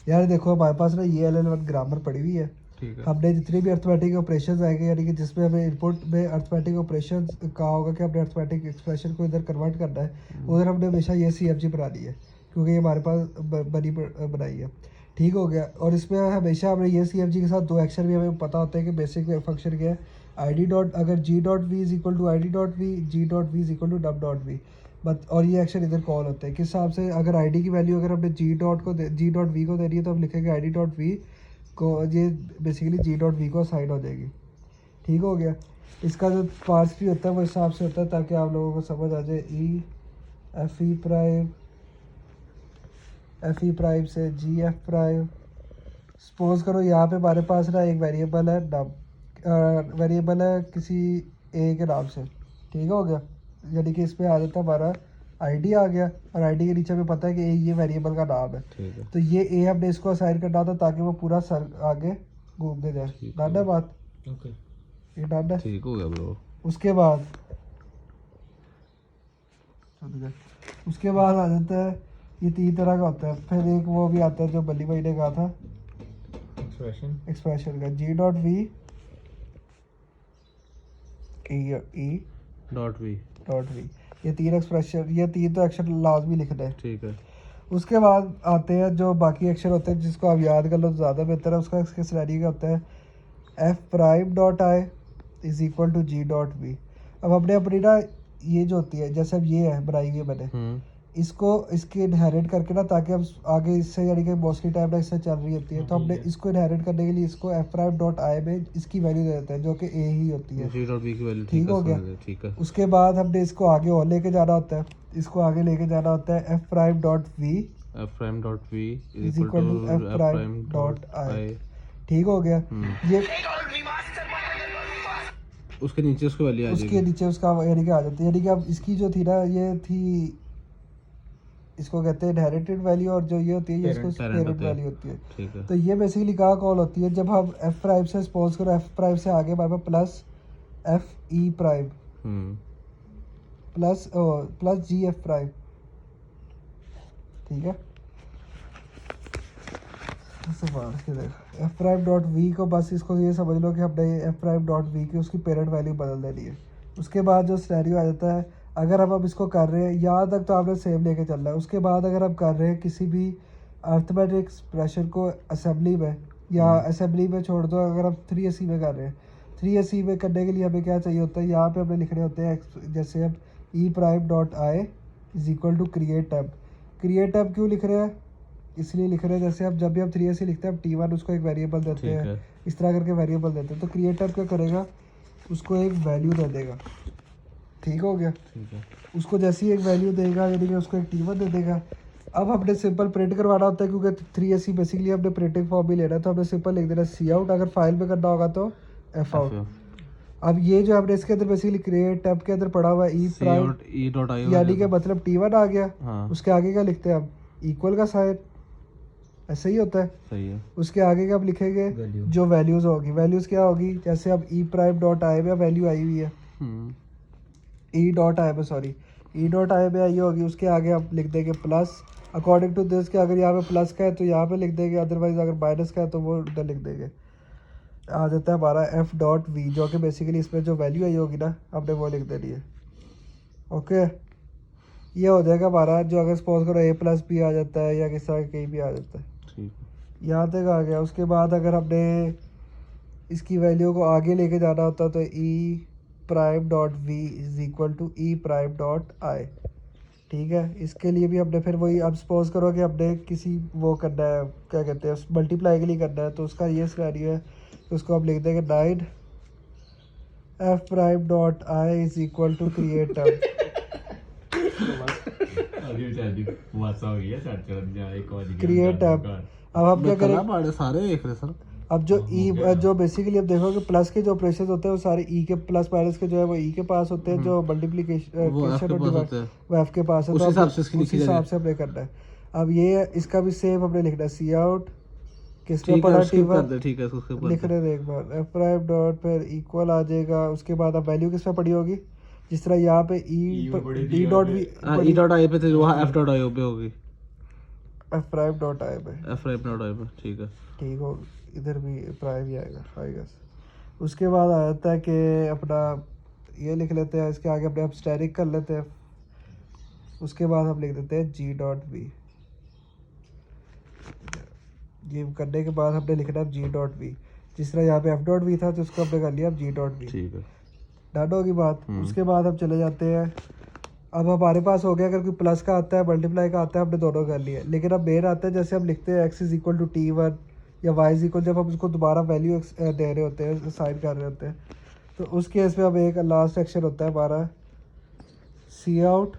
यार देखो हमारे पास ना ये LL1 ग्रामर पड़ी हुई है। हमने जितने भी अर्थमेटिक ऑपरेशंस आएंगे यानी कि जिसमें हमें इनपुट में अर्थमेटिक ऑपरेशन कहा होगा कि हमने अर्थमेटिक एक्सप्रेशन को इधर कन्वर्ट करना है, उधर हमने हमेशा ये CFG बनानी है क्योंकि ये हमारे पास बनाई है। ठीक हो गया। और इसमें हमेशा हमने ये CFG के साथ दो एक्शन भी हमें पता होता है कि बेसिक फंक्शन क्या है। ID डॉट अगर G dot we is equal to ID dot V, G dot we is equal to dub dot V. But और ये एक्शन इधर कॉल होता है किस हिसाब से, अगर ID की वैल्यू अगर हमने G डॉट वी को देनी है तो हम लिखेंगे ID डॉट वी को, ये बेसिकली G डॉट वी को असाइन हो जाएगी। ठीक हो गया। इसका जो पार्ट्स भी होता है वो हिसाब से होता है ताकि आप लोगों को समझ आ जाए। एफ ई प्राइम से GF प्राइम। सपोज करो यहाँ पे हमारे पास ना एक वेरिएबल है डब, वेरिएबल है किसी ए के नाम से। ठीक हो गया। यानी कि इसमें आ जाता है हमारा ID आ गया और ID के नीचे में पता है कि ये वेरिएबल का नाम है। तो ये ए हमने इसको असाइन करना था ताकि वो पूरा सर आगे घूमते जाए। डन है बात? ये डन है। ठीक हो गया ब्रो। उसके बाद आ जाता है ये 3 तरह का होता है। फिर एक वो भी आता है जो बल्ली भाई ने कहा था एक्सप्रेशन का, G dot V E dot V. ये 3 एक्सप्रेशन, ये 3 तो एक्शन लाजमी लिखना है। ठीक है। उसके बाद आते हैं जो बाकी एक्शन होते हैं जिसको आप याद कर लो तो ज़्यादा बेहतर है। उसका इसके सिनेरियो का होता है F prime dot I is equal to G dot V. अब हमने अपनी ना ये जो होती है जैसे अब ये है बनाई हुई मैंने, इसको इसके इनहेरिट करके ना ताकि हम आगे इससे यानी कि मोस्टली टाइम ना इससे चल रही होती है तो हमने इसको इनहेरिट करने के लिए इसको F प्राइम डॉट आई में इसकी वैल्यू दे देते हैं जो कि A ही होती है। G डॉट वी की वैल्यू। ठीक हो गया। ठीक है। उसके बाद हमने इसको आगे और लेके जाना होता है, इसको आगे लेके जाना होता है F prime dot we is equal to F prime dot आई। ठीक हो गया। ये उसके नीचे उसकी वैल्यू आ जाएगी। उसके नीचे उसका यानी कि आ जाती है। यानी कि अब इसकी जो थी ना ये थी, इसको कहते हैं इनहेरिटेड वैल्यू और जो ये होती है ये इसको पेरेंट वैल्यू होती है। ठीक है। तो ये बेसिकली कहाँ कॉल होती है जब हम F प्राइम से सपोज करो F प्राइम से आगे हमारे पास प्लस F ई प्राइम प्लस GF प्राइम। ठीक है। F प्राइम डॉट वी को बस इसको ये समझ लो कि हमने F प्राइम डॉट वी की उसकी पेरेंट वैल्यू बदल देनी है। उसके बाद जो सिनेरियो आ जाता है, अगर हम अब इसको कर रहे हैं यहाँ तक तो आपने सेम लेके चलना है। उसके बाद अगर हम कर रहे हैं किसी भी अर्थमेटिक एक्सप्रेशन को असेंबली में या असेंबली में छोड़ दो, अगर हम 3AC में कर रहे हैं, 3AC में करने के लिए हमें क्या चाहिए होता है, यहाँ पे हमें लिखने होते हैं जैसे हम e prime dot I is equal to create tab. Create tab क्यों लिख रहे हैं? इसलिए लिख रहे हैं जैसे अब जब भी हम 3AC लिखते हैं हम T1 उसको एक वेरिएबल देते हैं, इस तरह करके वेरिएबल देते हैं। तो क्रिएट टैब क्या करेगा, उसको एक वैल्यू दे देगा। ठीक हो गया। ठीक है। उसको जैसी एक वैल्यू देगा यानी कि उसको एक T1 दे देगा। अब हमने सिंपल प्रिंट करवाना होता है क्योंकि 3AC बेसिकली हमने प्रिंटिंग फॉर्म भी लेना है तो हमने सिंपल लिख देना सी आउट, अगर फाइल में करना होगा तो F आउट। अब ये जो हमने इसके अंदर बेसिकली क्रिएट टैब के अंदर पड़ा हुआ है ई प्राइम यानी कि मतलब T1 आ गया। हाँ। उसके आगे क्या लिखते हैं हम, इक्वल का साइन, ऐसा ही होता है। सही है। उसके आगे क्या आप लिखेंगे जो वैल्यूज होगी, वैल्यूज क्या होगी, जैसे अब ई प्राइम डॉट आई में वैल्यू आई हुई है, ई डॉट आई में आई होगी, उसके आगे आप लिख देंगे प्लस अकॉर्डिंग टू दिस के, अगर यहाँ पे प्लस का है तो यहाँ पे लिख देंगे, अदरवाइज अगर माइनस का है तो वो उधर लिख देंगे। आ जाता है हमारा F डॉट वी जो कि बेसिकली इसमें जो वैल्यू आई होगी ना हमने वो लिख देनी है। ओके, ये हो जाएगा हमारा जो, अगर सपोज करो A प्लस बी आ जाता है या किस तरह कहीं भी आ जाता है। यहाँ तक आ गया। उसके बाद अगर हमने इसकी वैल्यू को आगे लेके जाना होता तो e prime dot we is equal to e prime dot आई। ठीक है। इसके लिए भी हमने फिर वही, अब सपोज करो कि हमने किसी वो करना है, क्या कहते हैं, मल्टीप्लाई के लिए करना है तो उसका ये सिनेरियो है तो उसको आप लिख देंगे 9 F prime dot I is equal to create term. Create tab. अब हम क्या करें, सारे देख रहे सर। अब जो जो बेसिकली अब देखो कि प्लस के जो ऑपरेशन होते हैं वो सारे ई के प्लस माइनस के जो है वो ई के पास होते हैं, जो मल्टीप्लिकेशन वो एफ के पास है, तो उस हिसाब से हमने करना है। अब ये इसका भी सेम हमने लिखना है सी आउट किसमें पड़ा T1, ठीक है लिख रहे हैं एक बार एफ प्राइम डॉट फिर इक्वल आ जाएगा। उसके बाद अब वैल्यू किसमें पड़ी होगी, जिस तरह यहाँ पे ई dot V E dot I पे थे वहाँ एफ डॉट आई पे होगी। एफ प्राइम डॉट आई पे एफ प्राइम डॉट आई पे, ठीक है। ठीक हो, इधर भी प्राइम ही आएगा। उसके बाद आ जाता है कि अपना ये लिख लेते हैं, इसके आगे अपने आप स्टैटिक कर लेते हैं। उसके बाद हम लिख देते हैं जी डॉट वी। ये करने के बाद हमने लिखना है जी डॉट वी, जिस तरह यहाँ पे एफ डॉट वी था तो उसको हमने कर लिया अब जी डॉट वी। ठीक है, डन होगी बात। उसके बाद हम चले जाते हैं, अब हमारे पास हो गया, अगर कोई प्लस का आता है मल्टीप्लाई का आता है हमने दोनों कर लिए, लेकिन अब मेन आता है जैसे हम लिखते हैं x is equal to T1 या वाई इज इक्वल, जब हम उसको दोबारा वैल्यू दे रहे होते हैं, साइन कर रहे होते हैं, तो उस केस में अब एक लास्ट एक्शन होता है हमारा सी आउट।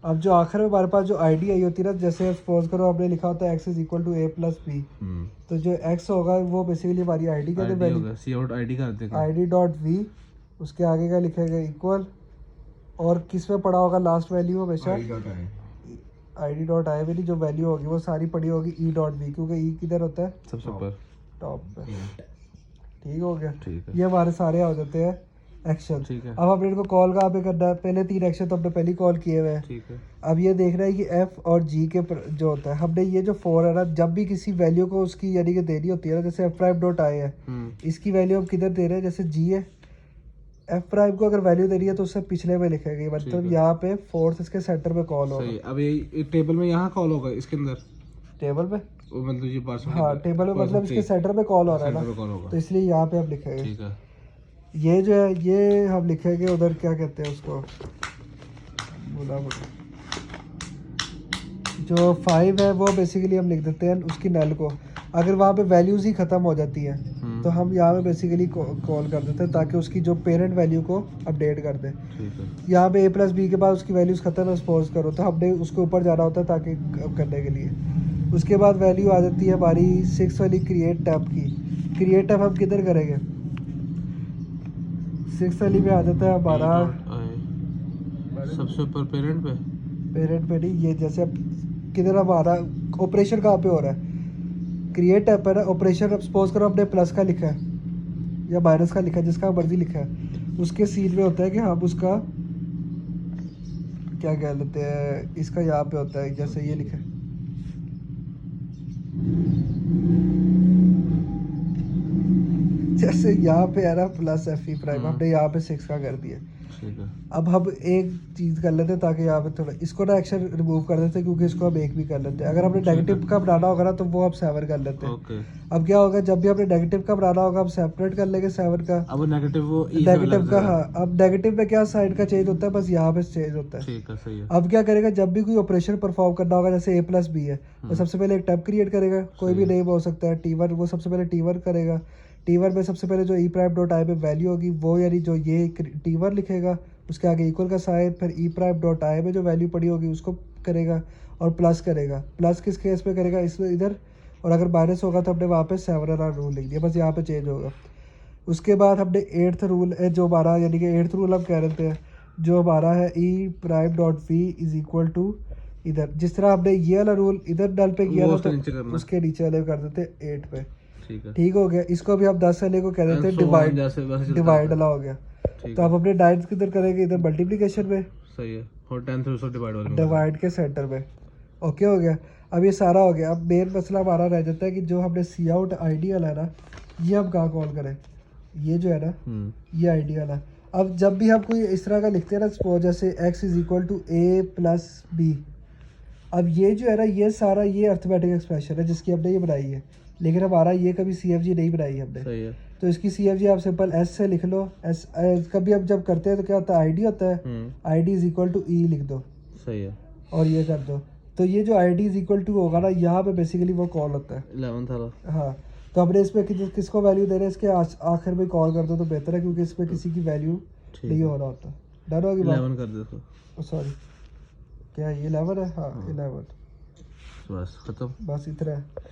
अब जो आखिर में हमारे पास जो आईडी आई होती है ना, जैसे सपोज करो हमने लिखा होता है X is equal to A plus B, तो जो एक्स होगा वो बेसिकली हमारी आईडी के अंदर वैल्यू, सी आउट आईडी कर देगा, आईडी डॉट वी, उसके आगे का लिखेगा इक्वल, और किस में पड़ा होगा लास्ट वैल्यू हमेशा आईडी डॉट आई में, जो वैल्यू होगी वो सारी पड़ी होगी ई डॉट वी, क्योंकि ई किधर होता है सबसे ऊपर टॉप पे। ठीक हो गया, ठीक है, ये हमारे सारे हो जाते हैं एक्शन। ठीक है, अब हमने इनको कॉल कहाँ पे करना है, पहले 3 एक्शन तो हमने पहले कॉल किए हुए हैं। ठीक है, अब ये देखना है कि एफ और जी के जो होता है, हमने ये जो 4 है ना, जब भी किसी वैल्यू को उसकी यानी कि देनी होती है ना, जैसे एफ प्राइम डॉट आई है, इसकी वैल्यू हम किधर दे रहे हैं, जैसे जी है, एफ प्राइम को अगर वैल्यू दे रही है तो उससे पिछले में लिखेगी, मतलब यहाँ पे फोर्थ इसके सेंटर पे कॉल होगा। सही। अब ये टेबल में यहाँ कॉल होगा, इसके अंदर टेबल पे, वो मतलब ये पार्सल, हाँ टेबल में, मतलब इसके सेंटर पे कॉल हो रहा है ना, कॉल होगा, तो इसलिए यहाँ पे हम लिखेंगे। ठीक है, ये जो है ये हम लिखेंगे उधर, क्या कहते हैं उसको, बोला जो 5 है वो बेसिकली हम लिख देते हैं उसकी नल को, अगर वहाँ पे वैल्यूज ही ख़त्म हो जाती हैं तो हम यहाँ पे बेसिकली कॉल कर देते हैं ताकि उसकी जो पेरेंट वैल्यू को अपडेट कर दें। ठीक है, यहाँ पे a प्लस बी के बाद उसकी वैल्यूज ख़त्म है सपोज करो, तो हमने उसके ऊपर जाना होता है ताकि करने के लिए। उसके बाद वैल्यू आ जाती है हमारी 6 वाली क्रिएट टैब की। क्रिएट टैब हम किधर करेंगे, 6 वाली में आ जाता है हमारा सबसे ऊपर पेरेंट पे, पेरेंट पे नहीं, ये जैसे अब किधर हमारा ऑपरेशन कहाँ पे हो रहा है, क्रिएट टैब पर है ऑपरेशन। अब सपोज करो हमने प्लस का लिखा है या माइनस का लिखा है, जिसका मर्जी लिखा है, उसके सीन में होता है कि हम उसका क्या कह लेते हैं, इसका यहाँ पे होता है जैसे ये लिखा है, जैसे यहाँ पे है ना प्लस एफ ई प्राइम, हमने यहाँ पे 6 का कर दिया। ठीक है, अब हम एक चीज़ कर लेते हैं ताकि यहाँ पे थोड़ा इसको ना एक्शन रिमूव कर देते हैं, क्योंकि इसको हम एक भी कर लेते हैं। अगर हमने नेगेटिव का बनाना होगा ना तो वो हम 7 कर लेते हैं। ओके। अब क्या होगा, जब भी हमने नेगेटिव का बनाना होगा हम सेपरेट कर लेंगे 7 का। अब नेगेटिव वो नेगेटिव का, हाँ, अब नेगेटिव में क्या साइड का चेंज होता है, बस यहाँ पे चेंज होता है। ठीक है, सही है। अब क्या करेगा, जब भी कोई ऑपरेशन परफॉर्म करना होगा, जैसे a प्लस बी है, तो सबसे पहले एक टैब क्रिएट करेगा, कोई भी नेम हो सकता है, T1, वो सबसे पहले T1 करेगा। T1 में सबसे पहले जो ई प्राइम डॉट आई पे वैल्यू होगी वो, यानी जो ये T1 लिखेगा, उसके आगे इक्वल का साइन, फिर ई प्राइम डॉट आई में जो वैल्यू पड़ी होगी उसको करेगा और प्लस करेगा। प्लस किस केस में करेगा, इसमें इधर, और अगर माइनस होगा तो हमने वहाँ पे 7 वाला रूल लिख दिया, बस यहाँ पे चेंज होगा। उसके बाद हमने 8th रूल जो हमारा, यानी कि 8th रूल हम कह रहे थे, जो हमारा है e prime dot we is equal to, इधर जिस तरह हमने ये वाला रूल इधर डल पे किया था तो उसके नीचे वाले कर देते 8 पे। ठीक हो गया। इसको भी हम 10 वाले को कह देते हैं डिवाइड, डिवाइड वाला हो गया। तो अब अपने डाइट किधर करेंगे, इधर मल्टीप्लिकेशन में, सही है, और 10 उसको डिवाइड वाले डिवाइड के सेंटर में। ओके हो गया। अब ये सारा हो गया। अब मेन मसला हमारा रह जाता है कि जो हमने सी आउट आई वाला है ना, ये हम कहाँ कॉल करें, ये जो है ना, ये आई वाला। अब जब भी हम कोई इस तरह का लिखते हैं ना, सपोज जैसे x is equal to A plus B, अब ये जो है ना, ये सारा ये अर्थमेटिक एक्सप्रेशन है जिसकी हमने ये बनाई है, लेकिन हमारा ये कभी CFG नहीं बनाई हमने। सही है। तो इसकी CFG आप सिंपल S से लिख लो। S कभी अब जब करते हैं तो क्या होता है, ID होता है, ID is equal to E लिख दो। सही है। और ये कर दो, तो ये जो ID इज इक्वल टू होगा ना, यहाँ पे बेसिकली वो कॉल होता है 11 था। हाँ, तो हमने इसमें किसको वैल्यू दे रहे हैं, इसके आखिर में कॉल कर दो तो बेहतर है, क्योंकि इसमें किसी की वैल्यू नहीं हो रहा होता। डर होगी बात, 11 कर दो। सॉरी, क्या ये 11 है, हाँ 11, बस खत्म, बस इतना है।